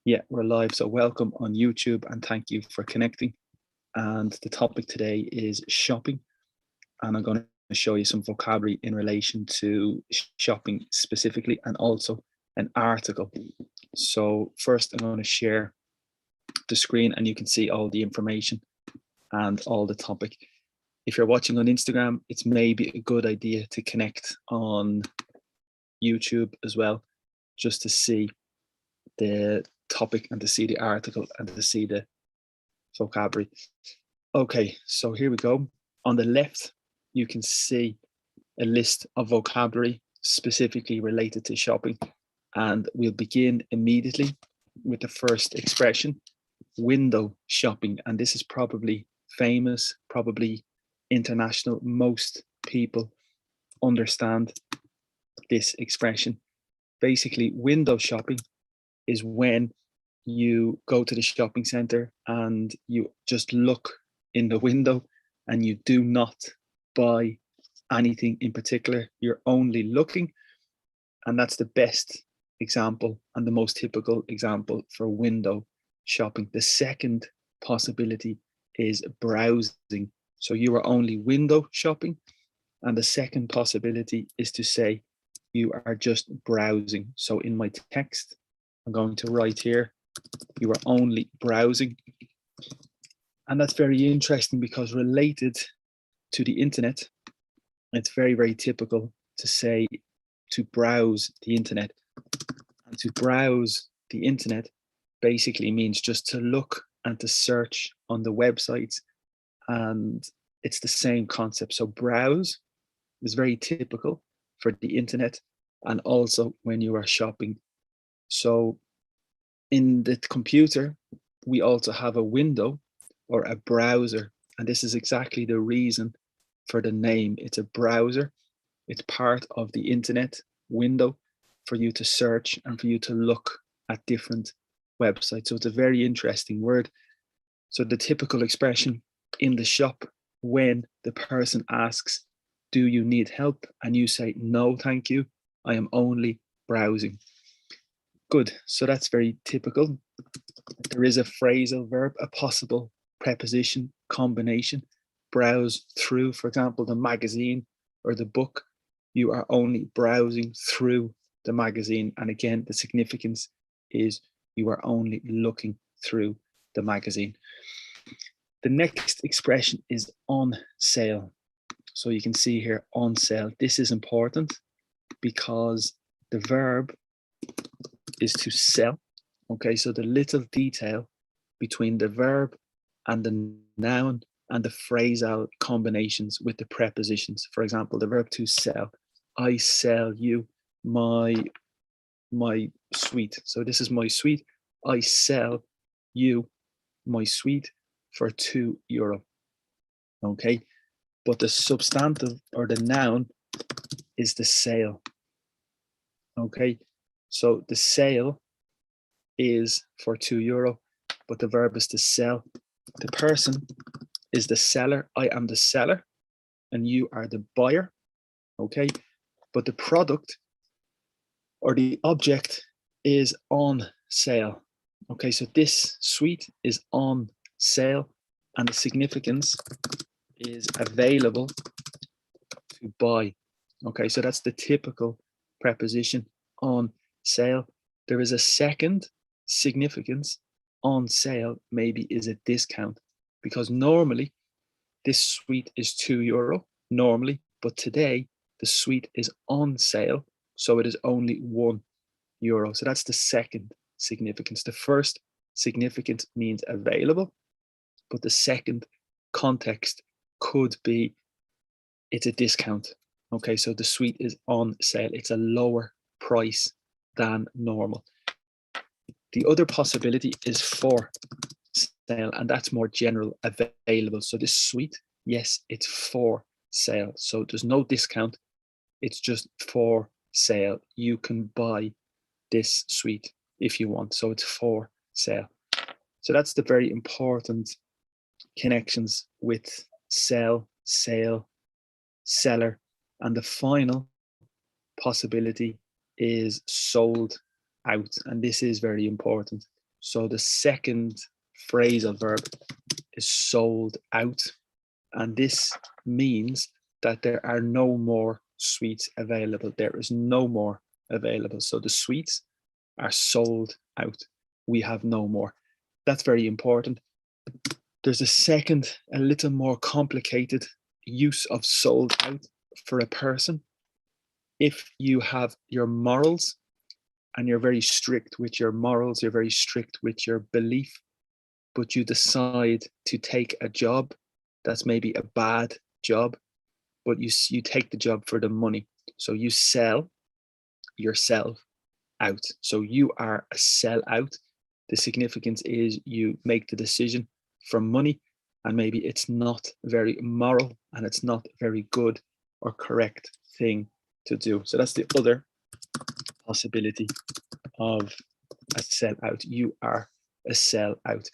Yeah, we're live. So welcome on YouTube and thank you for connecting. And the topic today is shopping. And I'm going to show you some vocabulary in relation to shopping specifically and also an article. So first I'm going to share the screen and you can see all the information and all the topic. If you're watching on Instagram, it's maybe a good idea to connect on YouTube as well, just to see the topic and to see the article and to see the vocabulary. Okay, so here we go. On the left, you can see a list of vocabulary specifically related to shopping. And we'll begin immediately with the first expression, window shopping. And this is probably famous, probably international. Most people understand this expression. Basically, window shopping is when you go to the shopping center and you just look in the window and you do not buy anything in particular. You're only looking, and that's the best example and the most typical example for window shopping. The second possibility is browsing. So you are only window shopping, and the second possibility is to say you are just browsing. So in my text, I'm going to write here, you are only browsing. And that's very interesting because related to the internet, it's very, very typical to say to browse the internet. And to browse the internet basically means just to look and to search on the websites. And it's the same concept. So browse is very typical for the internet and also when you are shopping. So in the computer, we also have a window or a browser. And this is exactly the reason for the name. It's a browser. It's part of the internet window for you to search and for you to look at different websites. So it's a very interesting word. So the typical expression in the shop when the person asks, do you need help? And you say, no, thank you. I am only browsing. Good. So that's very typical. There is a phrasal verb, a possible preposition combination. Browse through, for example, the magazine or the book. You are only browsing through the magazine. And again, the significance is you are only looking through the magazine. The next expression is on sale. So you can see here on sale. This is important because the verb is to sell. Okay, so the little detail between the verb and the noun and the phrasal combinations with the prepositions. For example, the verb to sell. I sell you my sweet. So this is my sweet. I sell you my sweet for €2. Okay, but the substantive or the noun is the sale. Okay, so the sale is for €2, but the verb is to sell. The person is the seller. I am the seller and you are the buyer. Okay, but the product or the object is on sale. Okay, so this sweet is on sale and the significance is available to buy. Okay, so that's the typical preposition on sale. There is a second significance. On sale maybe is a discount because normally this sweet is €2 normally, but today the sweet is on sale, so it is only €1. So that's the second significance. The first significance means available, but the second context could be it's a discount. Okay, so the sweet is on sale. It's a lower price than normal. The other possibility is for sale, and that's more general, available. So this sweet, yes, it's for sale. So there's no discount. It's just for sale. You can buy this sweet if you want. So it's for sale. So that's the very important connections with sell, sale, seller. And the final possibility is sold out. And this is very important. So the second phrasal verb is sold out. And this means that there are no more sweets available. There is no more available. So the sweets are sold out. We have no more. That's very important. There's a second, a little more complicated use of sold out for a person. If you have your morals and you're very strict with your morals, you're very strict with your belief, but you decide to take a job that's maybe a bad job, but you take the job for the money. So you sell yourself out. So you are a sellout. The significance is you make the decision for money, and maybe it's not very moral and it's not very good or correct thing to do. So that's the other possibility of a sellout. You are a sellout.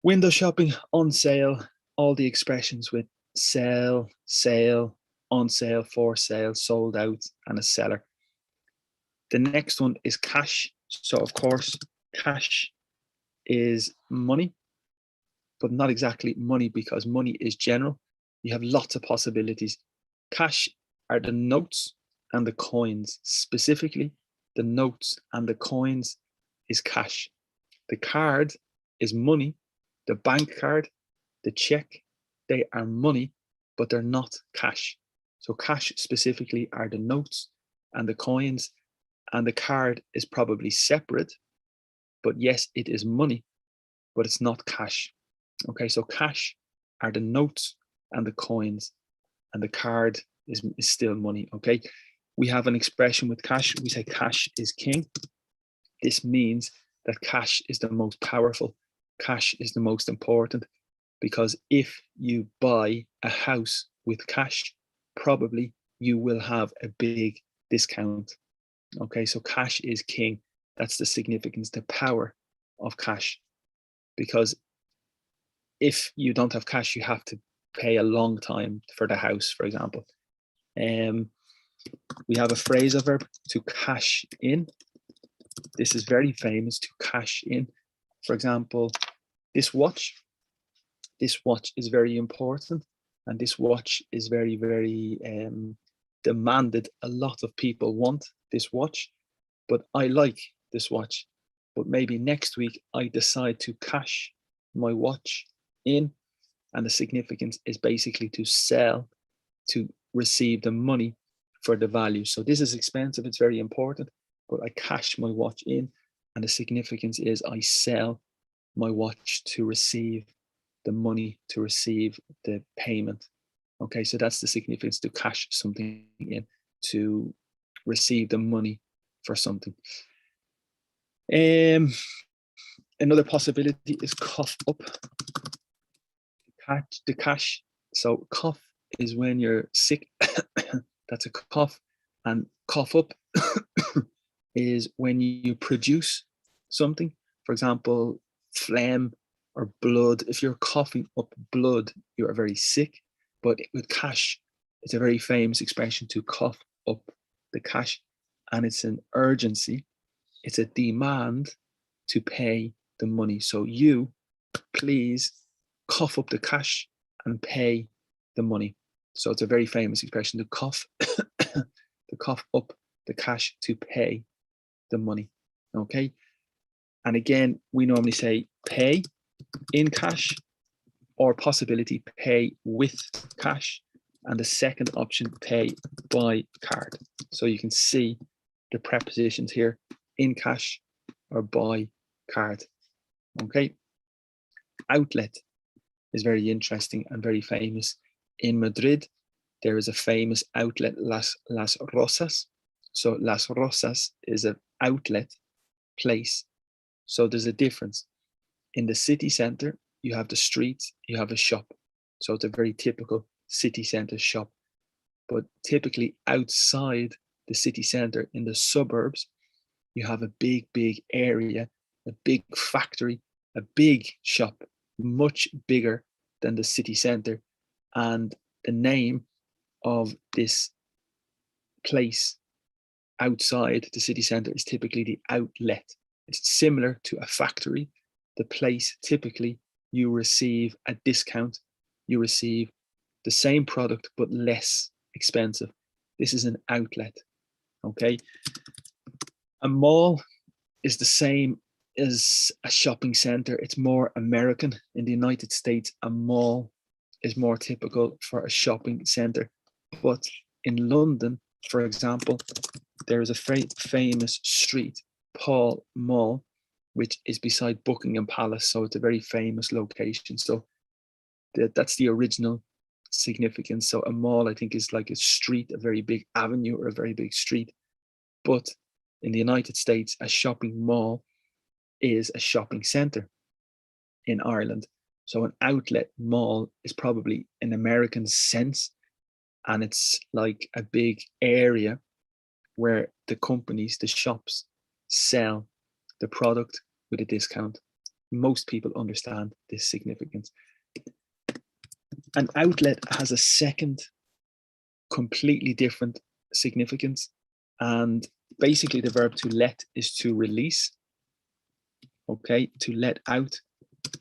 Window shopping, on sale, all the expressions with sell, sale, on sale, for sale, sold out, and a seller. The next one is cash. So of course, cash is money, but not exactly money, because money is general. You have lots of possibilities. Cash are the notes and the coins. Specifically, the notes and the coins is cash. The card is money. The bank card, the check, they are money, but they're not cash. So cash specifically are the notes and the coins, and the card is probably separate, but yes, it is money, but it's not cash. Okay, so cash are the notes and the coins, and the card is still money. Okay, we have an expression with cash. We say cash is king. This means that cash is the most powerful. Cash is the most important, because if you buy a house with cash, probably you will have a big discount. Okay, so cash is king. That's the significance, the power of cash. Because if you don't have cash, you have to pay a long time for the house, for example. We have a phrasal verb, to cash in. This is very famous, to cash in. For example, this watch is very important, and this watch is very, very demanded. A lot of people want this watch, but I like this watch. But maybe next week I decide to cash my watch in, and the significance is basically to sell, to receive the money for the value. So this is expensive, it's very important, but I cash my watch in, and the significance is I sell my watch to receive the money, to receive the payment. Okay, so that's the significance, to cash something in, to receive the money for something. Another possibility is cough up. The cash. So cough is when you're sick. That's a cough. And cough up is when you produce something. For example, phlegm or blood. If you're coughing up blood, you are very sick. But with cash, it's a very famous expression, to cough up the cash. And it's an urgency. It's a demand to pay the money. So you, please cough up the cash and pay the money. So it's a very famous expression, to cough, to cough up the cash, to pay the money. Okay. And again, we normally say pay in cash, or possibility pay with cash. And the second option, pay by card. So you can see the prepositions here, in cash or by card. Okay. Outlet is very interesting and very famous. In Madrid, there is a famous outlet, Las Rosas. So Las Rosas is an outlet place. So there's a difference. In the city center, you have the streets, you have a shop. So it's a very typical city center shop. But typically outside the city center, in the suburbs, you have a big, big area, a big factory, a big shop, much bigger than the city center. And the name of this place outside the city center is typically the outlet. It's similar to a factory, the place typically you receive a discount, you receive the same product but less expensive. This is an outlet, okay? A mall is the same as a shopping center. It's more American. In the United States, a mall is more typical for a shopping center. But in London, for example, there is a famous street, Pall Mall, which is beside Buckingham Palace. So it's a very famous location. So that's the original significance. So a mall, I think, is like a street, a very big avenue or a very big street. But in the United States, a shopping mall is a shopping center. In Ireland, so an outlet mall is probably an American sense, and it's like a big area where the companies, the shops, sell the product with a discount. Most people understand this significance. An outlet has a second, completely different significance, and basically the verb to let is to release. Okay, to let out.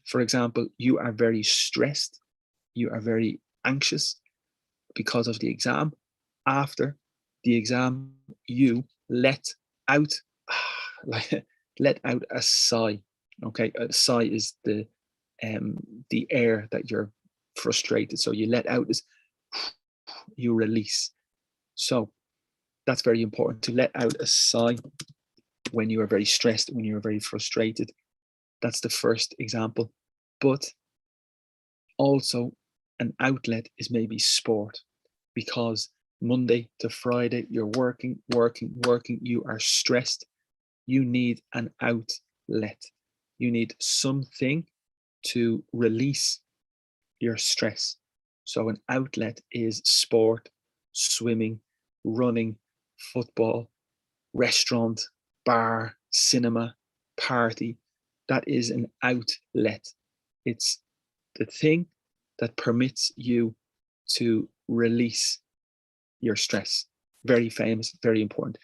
For example, you are very stressed, you are very anxious because of the exam. After the exam, you let out, let out a sigh. Okay, a sigh is the air that you're frustrated. So you let out is you release. So that's very important, to let out a sigh when you are very stressed, when you are very frustrated. That's the first example. But also an outlet is maybe sport, because Monday to Friday, you're working, you are stressed. You need an outlet. You need something to release your stress. So an outlet is sport, swimming, running, football, restaurant, bar, cinema, party. That is an outlet. It's the thing that permits you to release your stress. Very famous, very important.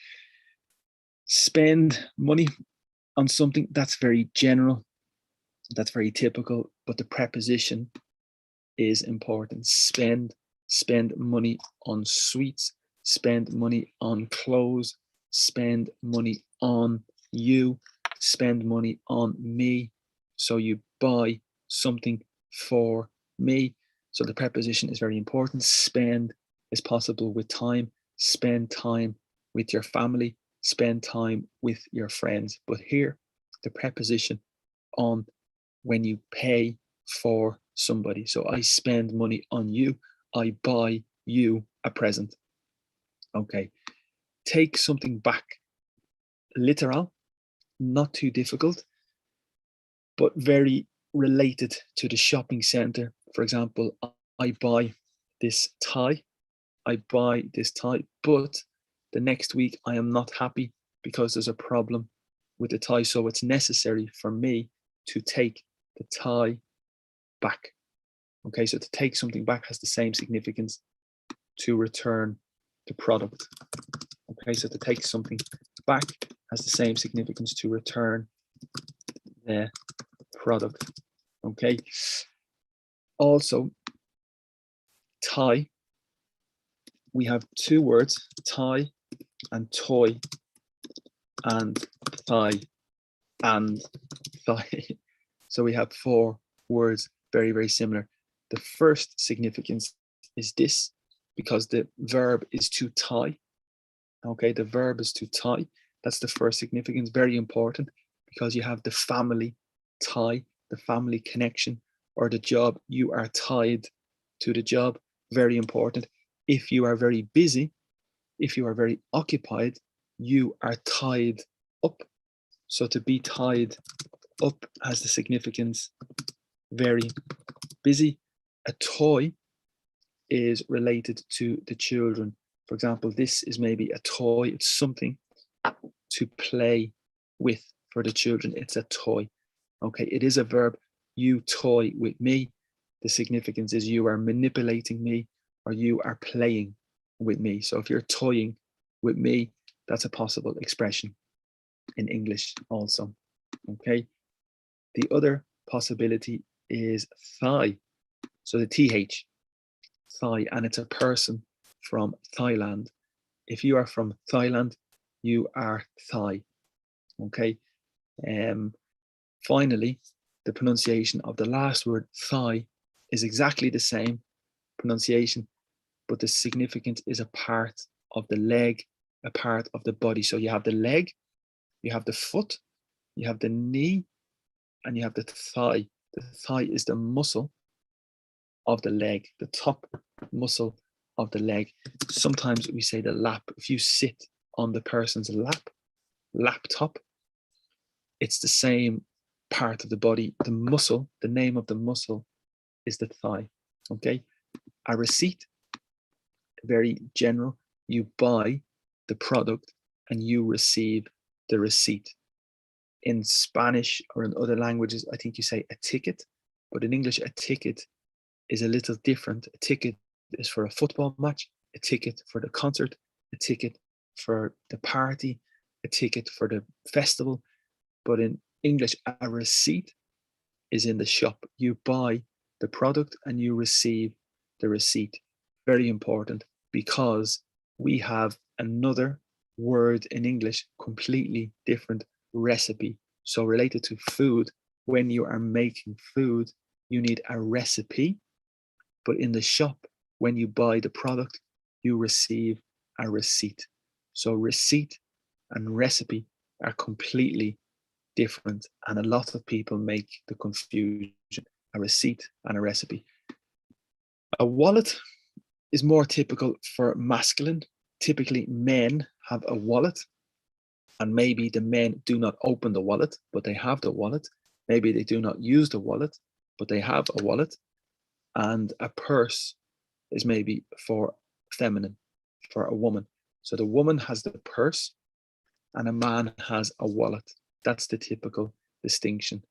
Spend money on something, that's very general, that's very typical, but the preposition is important. Spend money on sweets, spend money on clothes, spend money on you, spend money on me. So you buy something for me. So the preposition is very important. Spend is possible with time. Spend time with your family. Spend time with your friends. But here, the preposition on when you pay for somebody. So I spend money on you. I buy you a present. Okay. Take something back. Literal, not too difficult, but very related to the shopping center. For example, I buy this tie. I buy this tie, but the next week I am not happy because there's a problem with the tie. So it's necessary for me to take the tie back. Okay, so to take something back has the same significance to return the product. Okay, so to take something back has the same significance to return the product. Okay. Also, tie. We have two words, tie and toy, and thigh and thigh. So we have four words, very, very similar. The first significance is this, because the verb is to tie. Okay, the verb is to tie. That's the first significance, very important, because you have the family tie, the family connection, or the job. You are tied to the job, very important. If you are very busy, if you are very occupied, you are tied up. So to be tied up has the significance very busy. A toy is related to the children. For example, this is maybe a toy. It's something to play with for the children. It's a toy. Okay, it is a verb. You toy with me. The significance is you are manipulating me, or you are playing with me. So if you're toying with me, that's a possible expression in English also. Okay. The other possibility is thigh. So the TH, thigh, and it's a person from Thailand. If you are from Thailand, you are Thai. Okay. Finally, the pronunciation of the last word, thigh, is exactly the same pronunciation, but the significance is a part of the leg, a part of the body. So you have the leg, you have the foot, you have the knee, and you have the thigh. The thigh is the muscle of the leg, the top muscle of the leg. Sometimes we say the lap. If you sit on the person's laptop, it's the same part of the body. The muscle, the name of the muscle is the thigh. Okay. A receipt, very general. You buy the product and you receive the receipt. In Spanish or in other languages, I think you say a ticket, but in English, a ticket is a little different. A ticket is for a football match, a ticket for the concert, a ticket for the party, a ticket for the festival. But in English, a receipt is in the shop. You buy the product and you receive the receipt. Very important, because we have another word in English, completely different recipe. So related to food, when you are making food, you need a recipe. But in the shop, when you buy the product, you receive a receipt. So receipt and recipe are completely different, and a lot of people make the confusion, a receipt and a recipe. A wallet is more typical for masculine. Typically, men have a wallet, and maybe the men do not open the wallet, but they have the wallet. Maybe they do not use the wallet, but they have a wallet. And a purse is maybe for feminine, for a woman. So the woman has the purse and a man has a wallet. That's the typical distinction.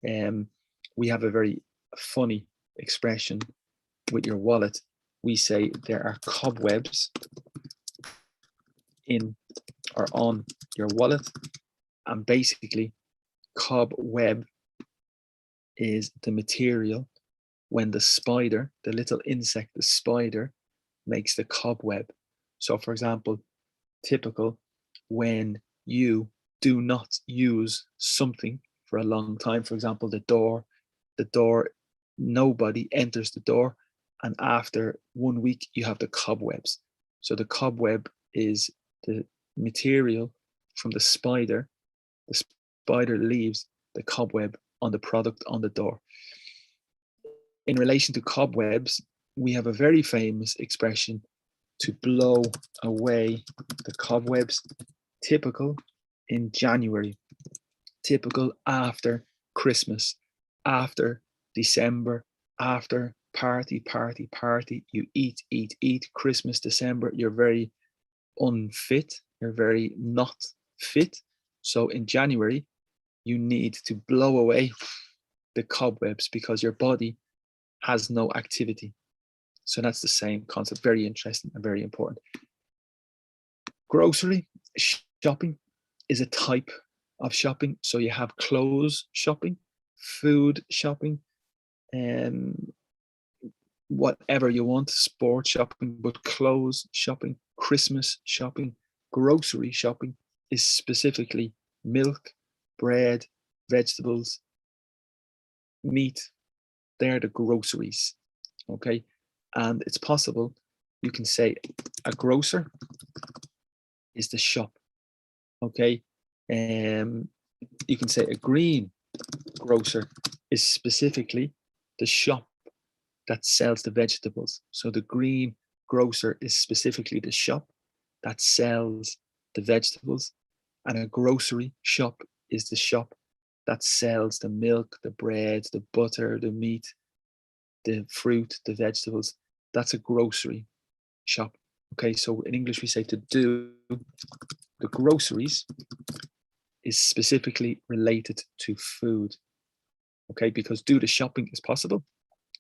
We have a very funny expression with your wallet. We say there are cobwebs in or on your wallet. And basically, cobweb is the material when the spider, the little insect, the spider, makes the cobweb. So, for example, typical when you do not use something for a long time, for example, the door, nobody enters the door, and after 1 week, you have the cobwebs. So the cobweb is the material from the spider. The spider leaves the cobweb on the product on the door. In relation to cobwebs, we have a very famous expression, to blow away the cobwebs, typical in January, typical after Christmas, after December, after party, you eat, Christmas, December, you're very unfit, you're very not fit. So in January, you need to blow away the cobwebs because your body has no activity. So that's the same concept. Very interesting and very important. Grocery shopping is a type of shopping. So you have clothes shopping, food shopping, whatever you want, sport shopping, but clothes shopping, Christmas shopping, grocery shopping is specifically milk, bread, vegetables, meat. They're the groceries. Okay. And it's possible you can say a grocer is the shop. Okay. You can say a green grocer is specifically the shop that sells the vegetables. So the green grocer is specifically the shop that sells the vegetables, and a grocery shop is the shop that sells the milk, the bread, the butter, the meat, the fruit, the vegetables. That's a grocery shop. Okay, so in English we say to do the groceries is specifically related to food. Okay, because do the shopping is possible,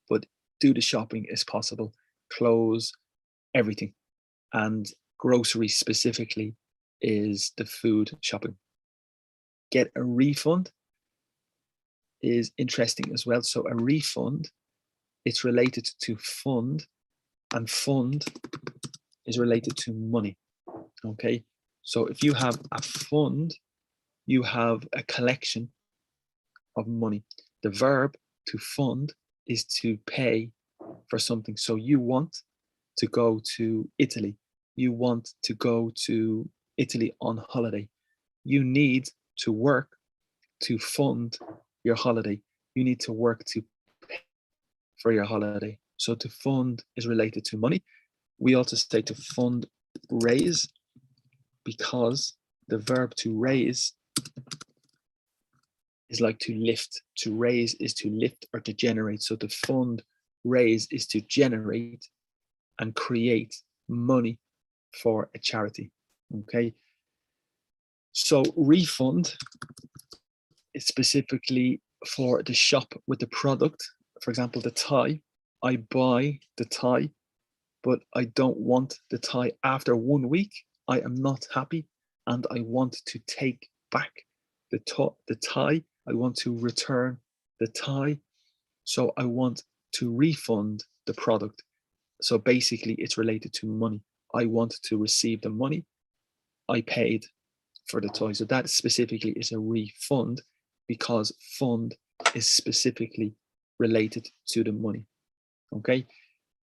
but do the shopping is possible, clothes, everything. And grocery specifically is the food shopping. Get a refund is interesting as well. So a refund, it's related to fund, and fund is related to money. Okay, so if you have a fund, you have a collection of money. The verb to fund is to pay for something. So you want to go to Italy. You want to go to Italy on holiday. You need to work to fund your holiday. You need to work to pay for your holiday. So to fund is related to money. We also say to fund raise, because the verb to raise is like to lift. To raise is to lift or to generate. So to fund raise is to generate and create money for a charity. Okay. So refund is specifically for the shop with the product. For example, the tie. I buy the tie, but I don't want the tie after 1 week. I am not happy and I want to take back the tie. I want to return the tie. So I want to refund the product. So basically it's related to money. I want to receive the money I paid for the toy. So that specifically is a refund, because fund is specifically related to the money. Okay.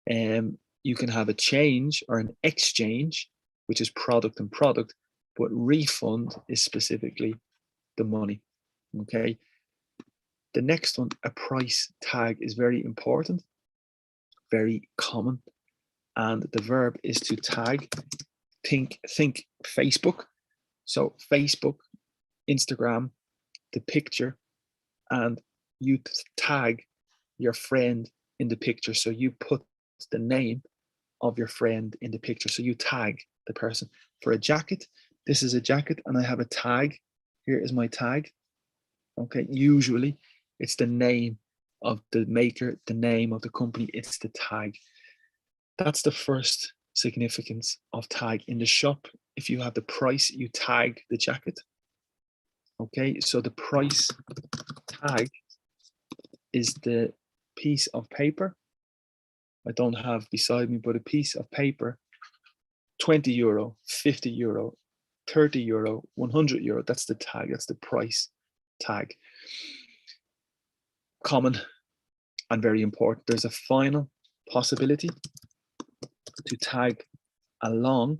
You can have a change or an exchange, which is product and product, but refund is specifically the money. Okay. The next one, a price tag, is very important, very common. And the verb is to tag. Think Facebook. So Facebook, Instagram, the picture, and you tag your friend in the picture. So you put the name of your friend in the picture. So you tag the person. For a jacket, this is a jacket and I have a tag. Here is my tag. Okay, usually it's the name of the maker, the name of the company, it's the tag. That's the first significance of tag. In the shop, if you have the price, you tag the jacket. Okay, so the price tag is the piece of paper. I don't have beside me, but a piece of paper, 20 euro, 50 euro, 30 euro, 100 euro. That's the tag, that's the price tag. Common and very important. There's a final possibility to tag along.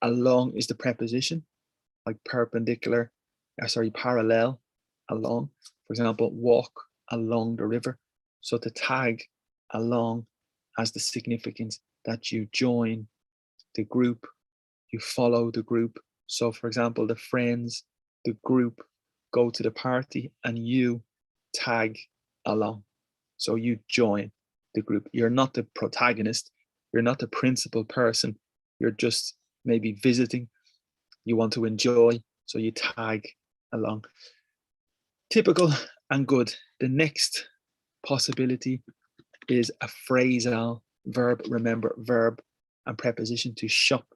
Along is the preposition, like perpendicular, parallel, along. For example, walk along the river. So to tag along has the significance that you join the group, you follow the group. So for example, the friends, the group go to the party and you tag along. So you join the group. You're not the protagonist. You're not the principal person. You're just maybe visiting. You want to enjoy, so you tag along. Typical and good. The next possibility is a phrasal verb. Remember, verb and preposition to shop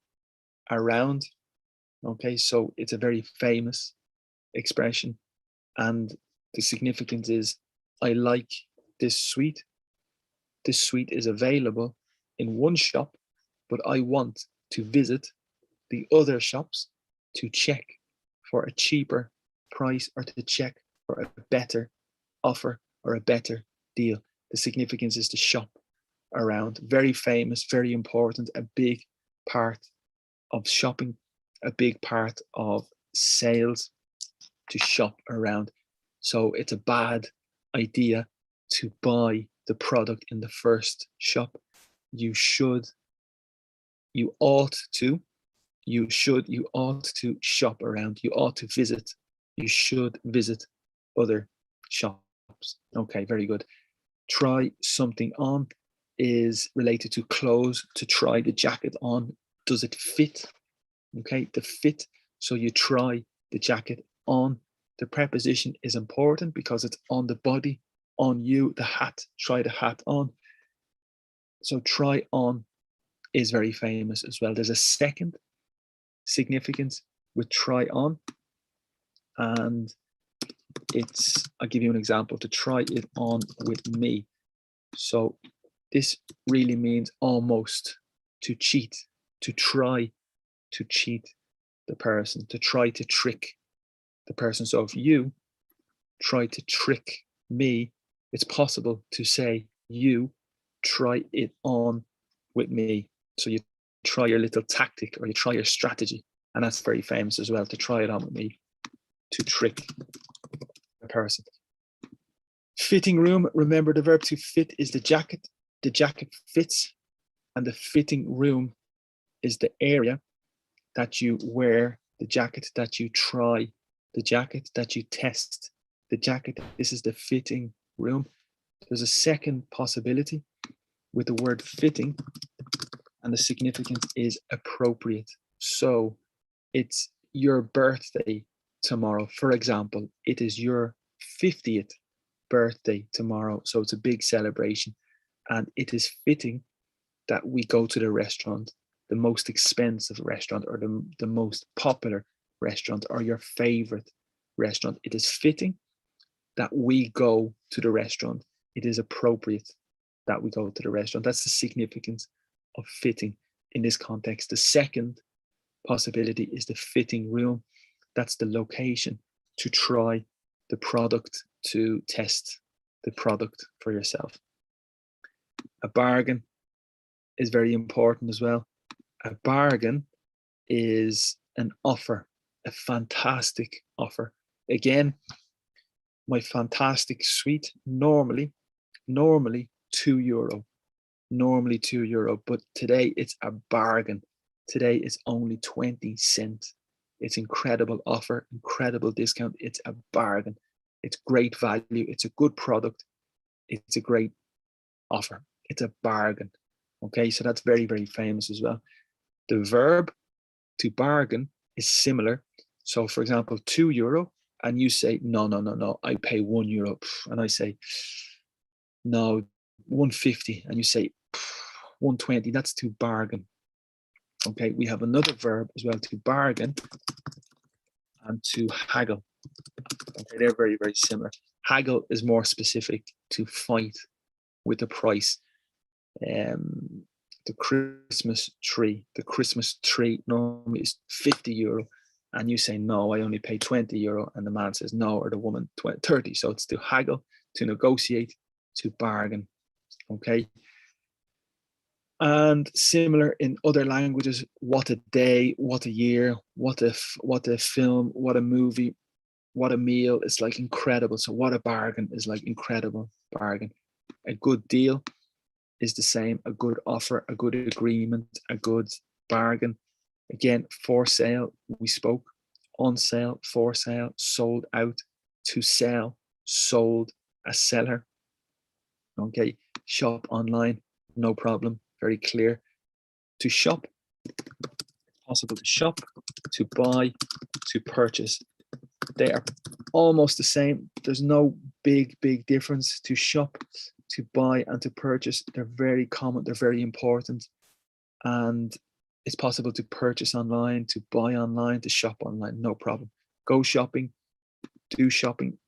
around. Okay, so it's a very famous expression, and the significance is, I like this sweet. This sweet is available in one shop, but I want to visit the other shops to check for a cheaper price or to check for a better offer or a better deal. The significance is to shop around. Very famous, very important, a big part of shopping, a big part of sales, to shop around. So it's a bad idea to buy the product in the first shop. You ought to shop around. You ought to visit. You should visit other shops. Okay, very good. Try something on is related to clothes. To try the jacket on. Does it fit? Okay, the fit. So you try the jacket on. The preposition is important because it's on the body, on you. The hat, try the hat on. So try on is very famous as well. There's a second significance with try on, and I'll give you an example, to try it on with me. So this really means almost to cheat, to try to cheat the person, to try to trick the person. So if you try to trick me, it's possible to say, you try it on with me. So you try your little tactic, or you try your strategy. And that's very famous as well, to try it on with me, to trick a person. Fitting room, remember the verb to fit is the jacket. The jacket fits, and the fitting room is the area that you wear the jacket, that you try the jacket, that you test the jacket. This is the fitting room. There's a second possibility with the word fitting, and the significance is appropriate. So it's your birthday tomorrow. For example, it is your 50th birthday tomorrow. So it's a big celebration, and it is fitting that we go to the restaurant, the most expensive restaurant, or the most popular restaurant, or your favorite restaurant. It is fitting that we go to the restaurant. It is appropriate that we go to the restaurant. That's the significance of fitting in this context. The second possibility is the fitting room. That's the location to try the product, to test the product for yourself. A bargain is very important as well. A bargain is an offer, a fantastic offer. Again, my fantastic suite, normally €2. Normally €2, but today it's a bargain. Today it's only 20 cents. It's incredible offer, incredible discount. It's a bargain. It's great value. It's a good product. It's a great offer. It's a bargain. Okay, so that's very, very famous as well. The verb to bargain is similar. So for example, €2, and you say, no, I pay €1. And I say, no, 150. And you say, 120, that's to bargain. Okay, we have another verb as well, to bargain and to haggle. Okay, they're very, very similar. Haggle is more specific, to fight with the price. The Christmas tree normally is €50, and you say, no, I only pay €20, and the man says no, or the woman 30. So it's to haggle, to negotiate, to bargain. Okay. And similar in other languages, what a day, what a year, what a film, what a movie, what a meal is like incredible. So what a bargain is like incredible bargain. A good deal is the same, a good offer, a good agreement, a good bargain. Again, for sale, we spoke. On sale, for sale, sold out. To sell, sold, a seller. Okay, shop online, no problem, very clear. To shop, possible to shop, to buy, to purchase. They are almost the same. There's no big difference. To shop, to buy, and to purchase, they're very common, they're very important. And it's possible to purchase online, to buy online, to shop online, no problem. Go shopping, do shopping,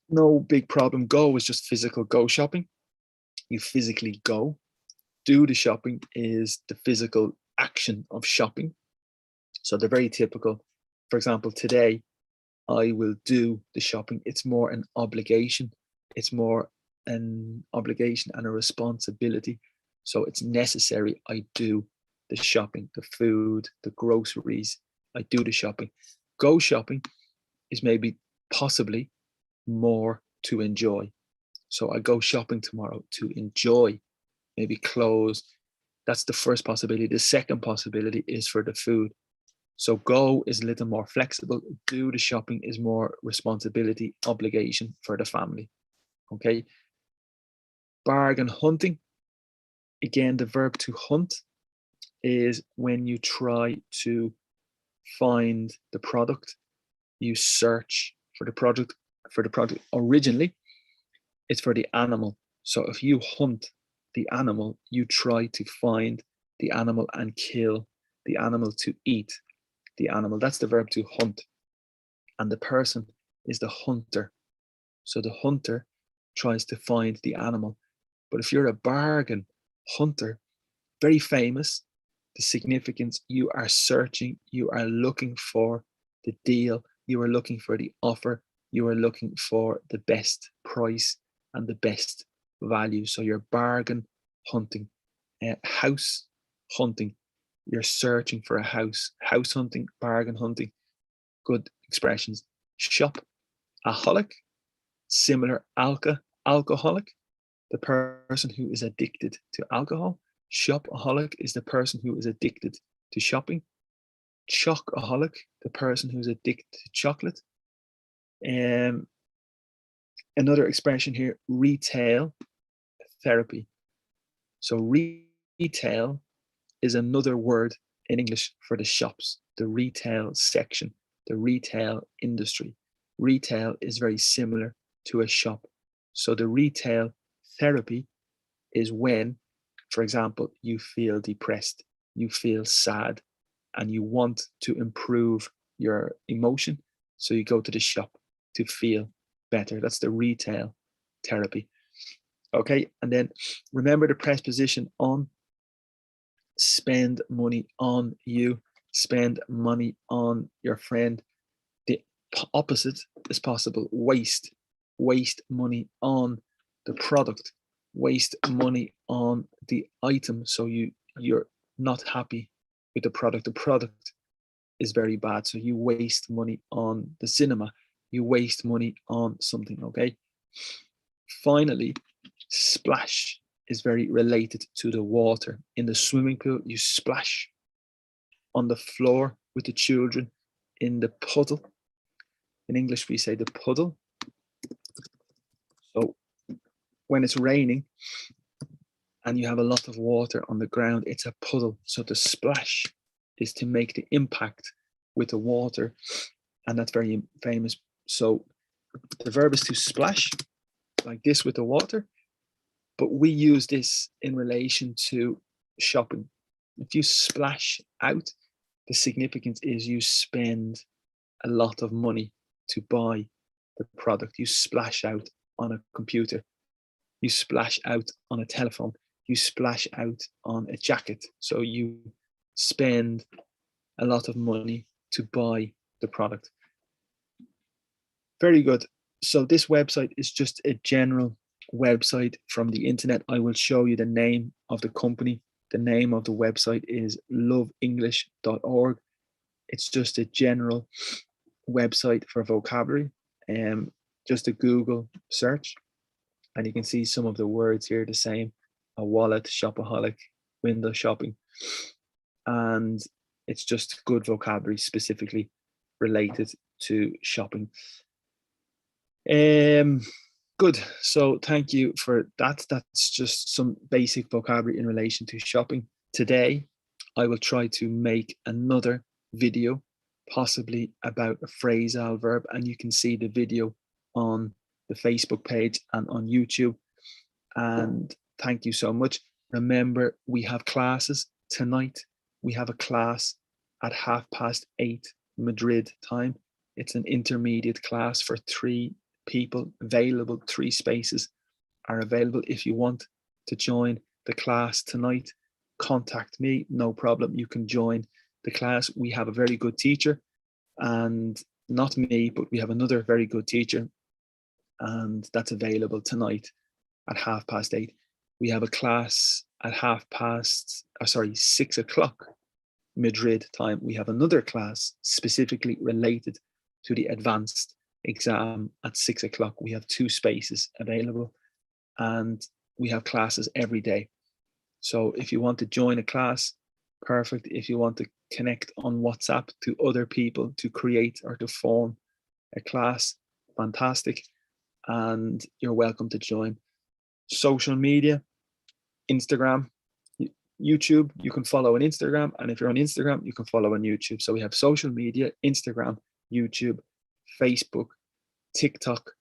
no big problem. Go is just physical go shopping. You physically go. Do the shopping is the physical action of shopping. So they're very typical. For example, today, I will do the shopping. It's more an obligation. It's more an obligation and a responsibility. So it's necessary. I do the shopping, the food, the groceries. I do the shopping. Go shopping is maybe possibly more to enjoy. So I go shopping tomorrow to enjoy, maybe clothes. That's the first possibility. The second possibility is for the food. So go is a little more flexible. Do the shopping is more responsibility, obligation for the family. Okay. Bargain hunting. Again, the verb to hunt is when you try to find the product, you search for the product. Originally, it's for the animal. So if you hunt the animal, you try to find the animal and kill the animal, to eat the animal. That's the verb to hunt. and the person is the hunter. So the hunter tries to find the animal. But if you're a bargain hunter, very famous, the significance, you are searching, you are looking for the deal, you are looking for the offer, you are looking for the best price and the best value. So you're bargain hunting. House hunting, you're searching for a house. House hunting, bargain hunting, good expressions. Shop-aholic, similar alcoholic, the person who is addicted to alcohol. Shopaholic is the person who is addicted to shopping. Chocoholic, the person who's addicted to chocolate. Another expression here, retail therapy. So retail is another word in English for the shops, the retail section, the retail industry. Retail is very similar to a shop. So the retail therapy is when, for example, you feel depressed, you feel sad, and you want to improve your emotion. So you go to the shop to feel better. That's the retail therapy. Okay, and then remember the preposition on. Spend money on you, spend money on your friend. The opposite is possible, waste money on the product, waste money on the item. So you're not happy with the product is very bad, so you waste money on the cinema, you waste money on something. Okay, finally, splash is very related to the water. In the swimming pool, you splash. On the floor with the children, in the puddle. In English, we say the puddle. So when it's raining and you have a lot of water on the ground, it's a puddle. So the splash is to make the impact with the water, and that's very famous. So the verb is to splash, like this with the water, but we use this in relation to shopping. If you splash out, the significance is you spend a lot of money to buy the product. You splash out on a computer, you splash out on a telephone, you splash out on a jacket. So you spend a lot of money to buy the product. Very good. So this website is just a general website from the internet. I will show you the name of the company. The name of the website is loveenglish.org. It's just a general website for vocabulary. Just a Google search, and you can see some of the words here the same: a wallet, shopaholic, window shopping, and it's just good vocabulary specifically related to shopping. Good. So thank you for that. That's just some basic vocabulary in relation to shopping. Today, I will try to make another video, possibly about a phrasal verb, and you can see the video on the Facebook page and on YouTube. And thank you so much. Remember, we have classes tonight. We have a class at 8:30 Madrid time. It's an intermediate class for 3 people available. 3 spaces are available. If you want to join the class tonight, contact me, no problem. You can join the class. We have a very good teacher, and not me, but we have another very good teacher, and that's available tonight at 8:30. We have a class at 6 o'clock Madrid time. We have another class specifically related to the advanced exam at 6 o'clock. We have 2 spaces available, and we have classes every day. So if you want to join a class, perfect. If you want to connect on WhatsApp to other people to create or to form a class, fantastic. And you're welcome to join. Social media, Instagram, YouTube, you can follow on Instagram. And if you're on Instagram, you can follow on YouTube. So we have social media, Instagram, YouTube, Facebook, TikTok,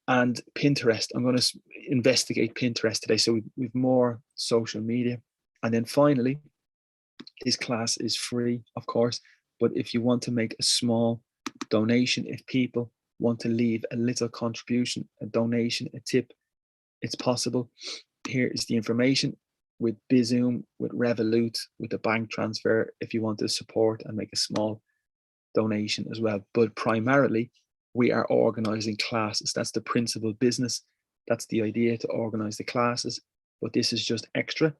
and Pinterest. I'm going to investigate Pinterest today. So we've more social media. And then finally, this class is free, of course. But if you want to make a small donation, if people want to leave a little contribution, a donation, a tip, it's possible. Here is the information with Bizum, with Revolut, with the bank transfer, if you want to support and make a small donation as well. But primarily, we are organizing classes. That's the principal business. That's the idea, to organize the classes. But this is just extra.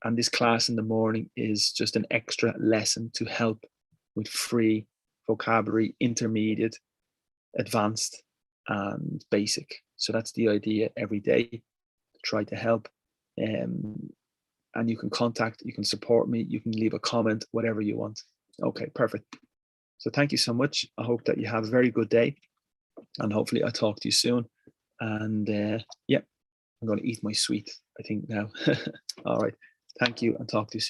And this class in the morning is just an extra lesson to help with free vocabulary, intermediate, advanced, and basic. So that's the idea every day, to try to help. And you can contact, you can support me, you can leave a comment, whatever you want. Okay, perfect. So thank you so much. I hope that you have a very good day, and hopefully I'll talk to you soon. And yeah, I'm going to eat my sweet, I think, now. All right. Thank you, and talk to you soon.